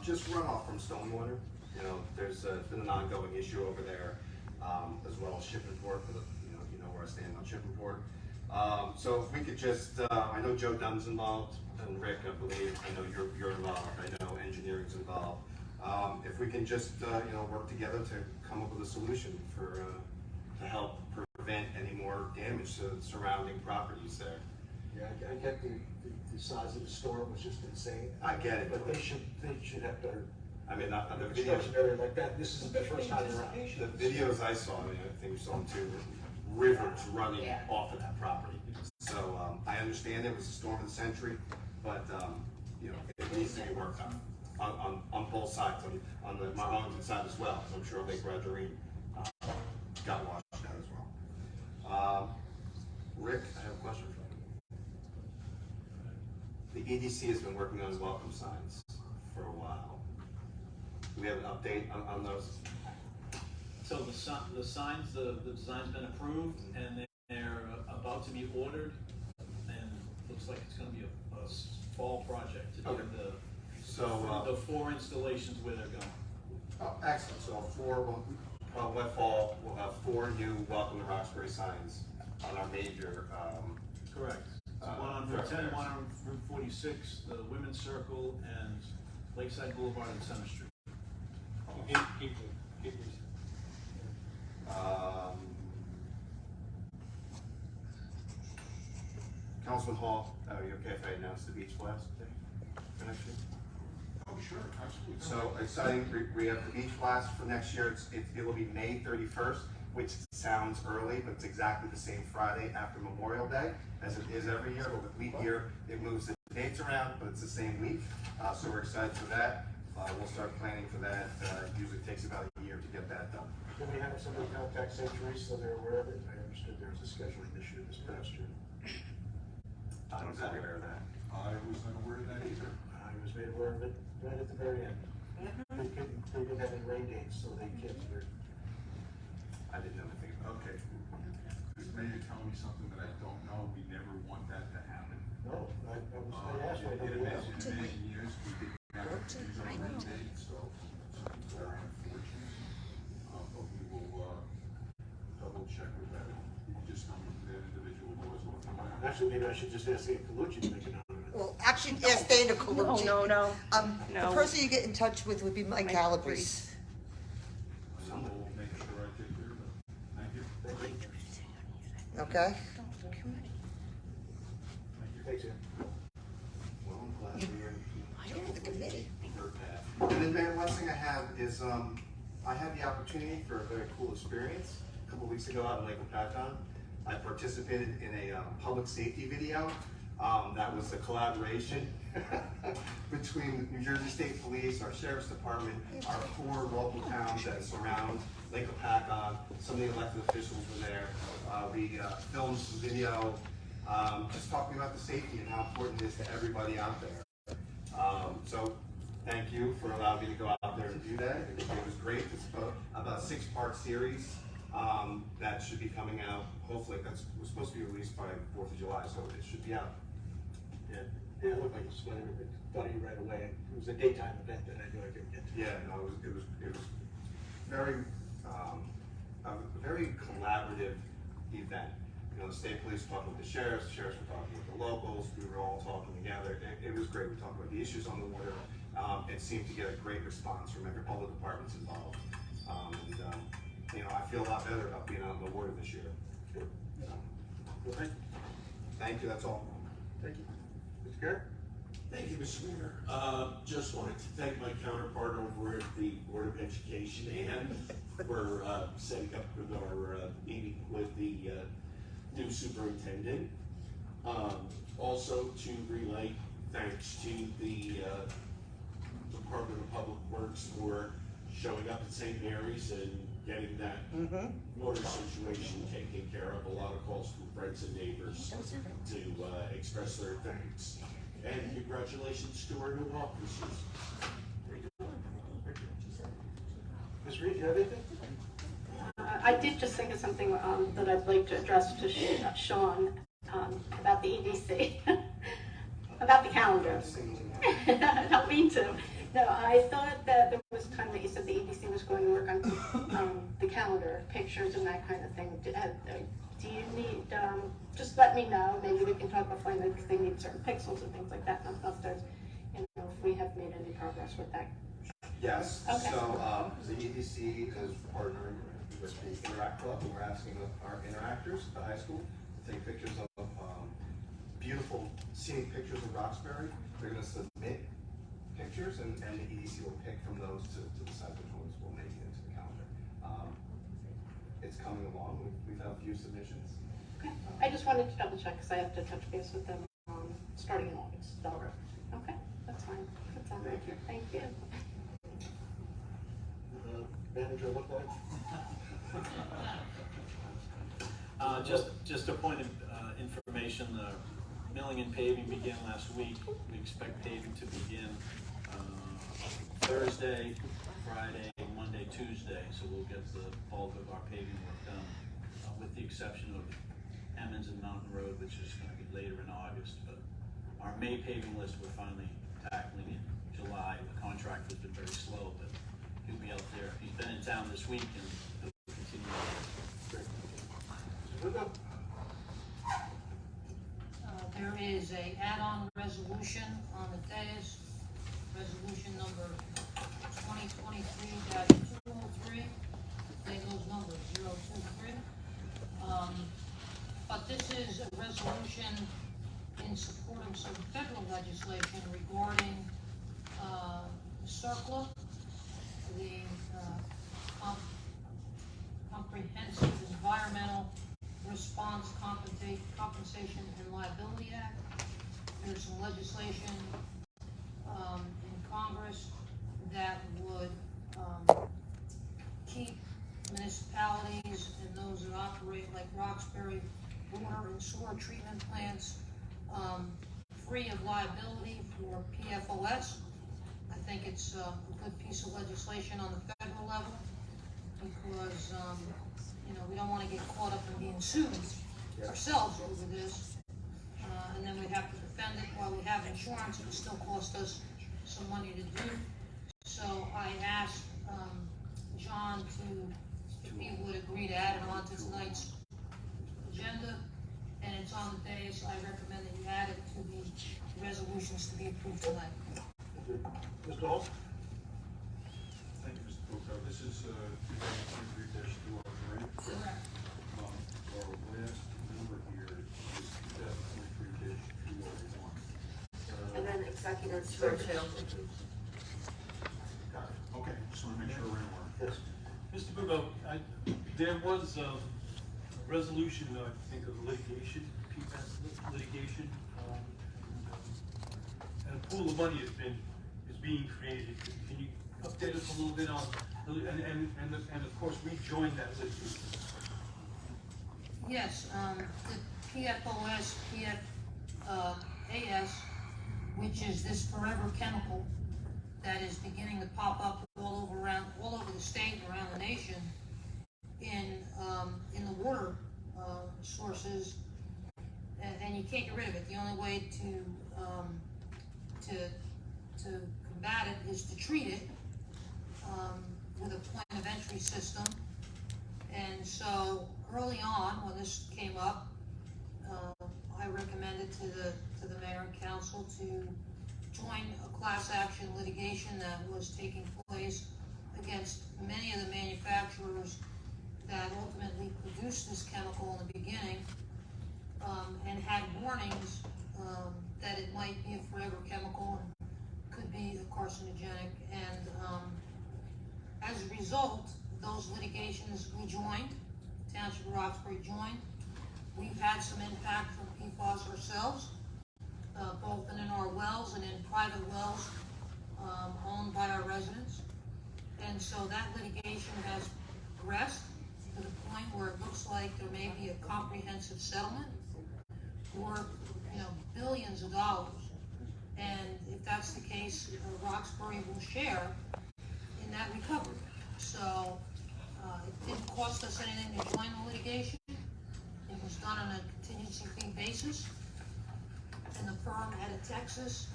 Just runoff from stormwater. You know, there's been an ongoing issue over there, as well as Shippingport. For the, you know where I stand on Shippingport. So if we could just, I know Joe Dunn's involved, and Rick, I believe, I know you're involved, I know engineering's involved. If we can just, you know, work together to come up with a solution for, to help prevent any more damage to the surrounding properties there. Yeah, I get the size of the storm was just insane. I get it. But they should have better. I mean, the videos, construction area like that, this is the first time around. the videos I saw, I mean, I think we saw them too, rivers running off of that property. So, I understand it was a storm of the century, but, you know, it needs to be worked on both sides, on the Mount Wellington side as well. I'm sure Lake Rogerine got washed out as well. Rick, I have a question for you. The EDC has been working on welcome signs for a while. Do we have an update on those? So the signs, the design's been approved, and they're about to be ordered, and looks like it's gonna be a fall project to do the 4 installations where they're going. Oh, excellent. So wet fall, we'll have 4 new Welcome to Roxbury signs on our major. Correct. So one on Route 10, one on Route 46, the Women's Circle, and Lakeside Boulevard and Center Street. Councilman Hall, are you okay if I announce the beach blast thing for next year? Oh, sure, absolutely. So exciting, we have the beach blast for next year. It will be May 31st. which sounds early, but it's exactly the same Friday after Memorial Day, as it is every year. But with leap year, it moves the dates around, but it's the same week. So we're excited for that. We'll start planning for that. Usually takes about a year to get that done. Can we have somebody contact Century so they're aware of it? I understood there was a scheduling issue this past year. I was not aware of that. I was not aware of that either. I was made aware of it right at the very end. They didn't have any rain dates, so they canceled it. I didn't know anything about it. Okay. This may be telling me something that I don't know. We never want that to happen. No, I asked. In many years, we didn't have to use our rain date, so it's very unfortunate. But we will double check with that. You can just tell me who that individual was. Actually, maybe I should just ask Ian Colucci to make a note of it. Well, actually, yes, Dana Colucci. No. The person you get in touch with would be Mike Calabrese. So we'll make sure I take care of it. Thank you. Okay? Thanks, Ian. Well, I'm glad we're in The committee. her path. And then, Mayor, one thing I have is, I had the opportunity for a very cool experience. A couple weeks ago out in Lake Patton, I participated in a public safety video. That was a collaboration between New Jersey State Police, our Sheriff's Department, our 4 local towns that surround Lake Patton. Some of the elected officials were there. We filmed some video just talking about the safety and how important it is to everybody out there. So thank you for allowing me to go out there and do that. It was great. It's about a 6-part series that should be coming out. Hopefully, was supposed to be released by 4th of July, so it should be out. Yeah, it looked like it was funny. I thought of you right away. It was a daytime event that I knew I couldn't get to. Yeah, no, it was very, a very collaborative event. You know, the state police were talking with the sheriffs were talking with the locals, we were all talking together. It was great. We talked about the issues on the water. It seemed to get a great response from all the departments involved. You know, I feel a lot better about being out on the water this year. Well, Thank you, that's all. thank you. Mr. Garrett? Thank you, Mr. Mayor. Just wanted to thank my counterpart over at the Board of Education and for setting up with our meeting with the new superintendent. Also to relay thanks to the Department of Public Works for showing up at St. Mary's and getting that water situation taken care of. A lot of calls from friends and neighbors to express their thanks. And congratulations to our new officers. Ms. Reed, do you have anything? I did just think of something that I'd like to address to Sean about the EDC, about the calendar. I don't mean to. No, I thought that there was time that you said the EDC was going to work on the calendar, pictures and that kind of thing. Do you need, just let me know, maybe we can talk offline, because they need certain pixels and things like that, and if there's, you know, if we have made any progress with that. Yes, Okay. so the EDC is partnering with the Interact Club, and we're asking our interactors at the high school to take pictures of beautiful scenic pictures of Roxbury. They're going to submit pictures, and the EDC will pick from those to decide which ones will make it into the calendar. It's coming along. We've had a few submissions. Okay, I just wanted to double check, because I have to touch base with them starting in August. So, okay, that's fine. That's all right. Thank you. Manager, look like? Just a point of information, milling and paving began last week. We expect paving to begin Thursday, Friday, Monday, Tuesday, so we'll get the bulk of our paving work done, with the exception of Emmons and Mountain Road, which is going to be later in August. But our May paving list, we're finally tackling in July. The contractor's been very slow, but he'll be out there. He's been in town this week, and he'll continue. There is a add-on resolution on the dais, resolution number 2023-203. Say those numbers, 023. But this is a resolution in support of some federal legislation regarding CERCLA, the comprehensive there's some legislation, in Congress that would, keep municipalities and those that operate like Roxbury water and sewer treatment plants, free of liability for PFOS. I think it's a good piece of legislation on the federal level because, we don't want to get caught up in being sued ourselves over this. And then we'd have to defend it while we have insurance. It would still cost us some money to do. So I asked John if he would agree to add it on to tonight's agenda, and it's on the day, so I recommend that you add it to the resolutions to be approved tonight. Mr. Hall? Thank you, Mr. Bucco. This is 2023-203. Correct. Our last number here is 2023-201. And then executives for two. Got it. Okay, just want to make sure we're in order. Yes. Mr. Bucco, there was a resolution, I think, of litigation, PFAS litigation, and a pool of money is being created. Can you update us a little bit on, and of course, we joined that litigation. Yes, the PFOS, PFAS, which is this forever chemical that is beginning to pop up all over the state and around the nation in the water sources, and you can't get rid of it. The only way to combat it is to treat it with a point of entry system. And so early on, when this came up, I recommended to the mayor and council to join a class action litigation that was taking place against many of the manufacturers that ultimately produced this chemical in the beginning, and had warnings that it might be a forever chemical and could be carcinogenic. And as a result, those litigations we joined, Township of Roxbury joined. We've had some impact from PFAS ourselves, both in our wells and in private wells owned by our residents. And so that litigation has progressed to the point where it looks like there may be a comprehensive settlement for billions of dollars. And if that's the case, Roxbury will share in that recovery. So it didn't cost us anything to join the litigation. It was done on a contingency fee basis. And the firm out of Texas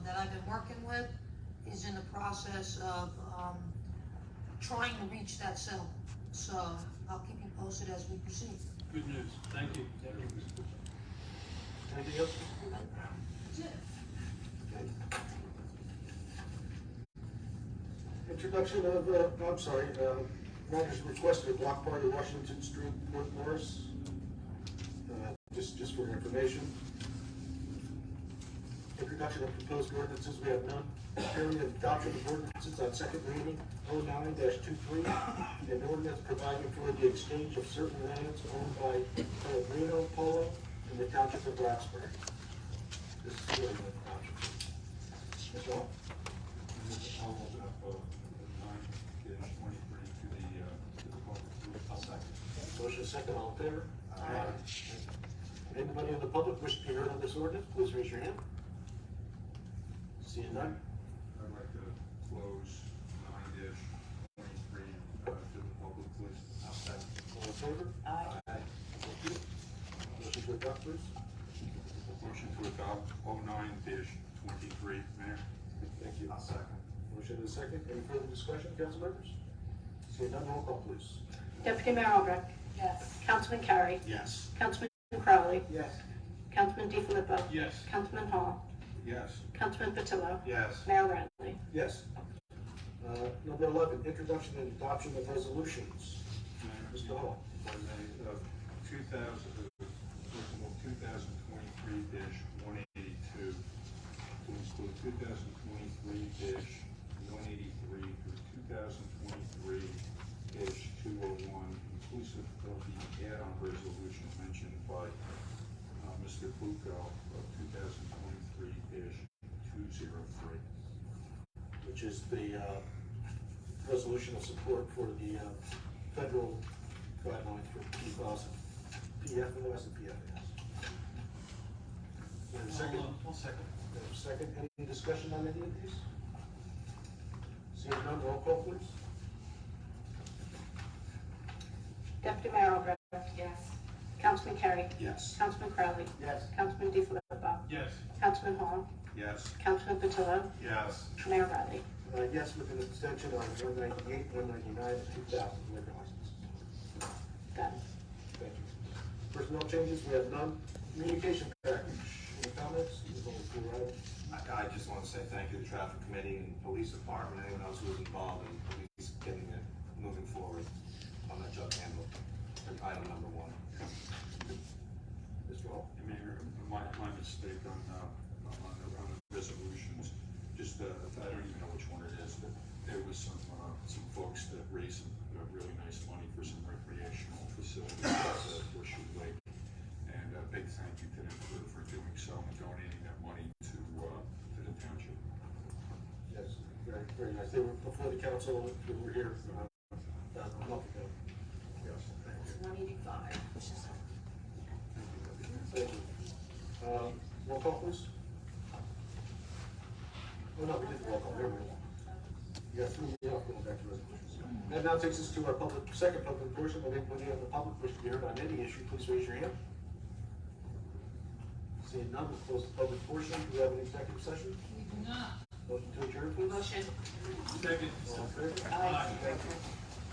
that I've been working with is in the process of trying to reach that settlement. So I'll keep you posted as we proceed. Good news. Thank you. Anything else? That's it. Okay. Introduction of, matters requested a block party Washington Street, Port Morris. Just for your information. Introduction of proposed ordinances, we have none. Currently adoption of ordinances on second reading, 09-23, an ordinance providing for the exchange of certain lands owned by Pellegrino Polo in the Township of Roxbury. This is really the Township. Mr. Hall? I'll open up 9-23 to the public. I'll second. Motion second, all in favor? Aye. Anybody in the public wish to be heard on this ordinance, please raise your hand. Seeing none? I'd like to close 9-23 to the public, please. I'll second. All in favor? Aye. Thank you. Motion to adopt, please. Motion to adopt 09-23, Mayor. Thank you. I'll second. Motion and a second. Any further discussion, council members? Seeing none, roll call, please. Deputy Mayor Albrecht. Yes. Councilman Carey. Yes. Councilman Crowley. Yes. Councilman DiFilippo. Yes. Councilman Hall. Yes. Councilman Patillo. Yes. Mayor Radley. Yes. Number 11, introduction and adoption of resolutions. Mr. Hall. Was a 2023-182 to include 2023-183 through 2023-201, inclusive of the add-on resolution mentioned by Mr. Bucco of 2023. which is the resolution of support for the federal guidelines for PFAS, PFOS and PFAS. And second? I'll second. Second, any discussion on any of these? Seeing none, roll call please. Deputy Mayor Albrecht. Yes. Councilman Carey. Yes. Councilman Crowley. Yes. Councilman DeFilippo. Yes. Councilman Hall. Yes. Councilman Patillo. Yes. Mayor Riley. Yes, with an extension on 198, 199, and 2,000 liquor licenses. Got it. Thank you. Personnel changes, we have none. Communication package, any comments? There's only 2 items. I just want to say thank you to the traffic committee and police department, anyone else who was involved in police getting it moving forward on that jug handle, item number 1. Mr. Hall? Mayor, my mistake on the resolutions, just, I don't even know which one it is, but there was some folks that raised some really nice money for some recreational facilities at Horseshoe Lake. And a big thank you to them for doing so and donating that money to the township. Yes, very, very nice. They were before the council, we were here about a month ago. Yes, thank you. 185. Thank you. Roll call please. Oh, no, we did roll call, there we go. Yes, we did, I'll go back to resolutions. That now takes us to our second public portion. When any of the public wish to be heard on any issue, please raise your hand. Seeing none, we'll close the public portion. Do we have an executive session? We do not. Motion to adjourn, please. Motion. Second. All in favor? Aye. Thank you.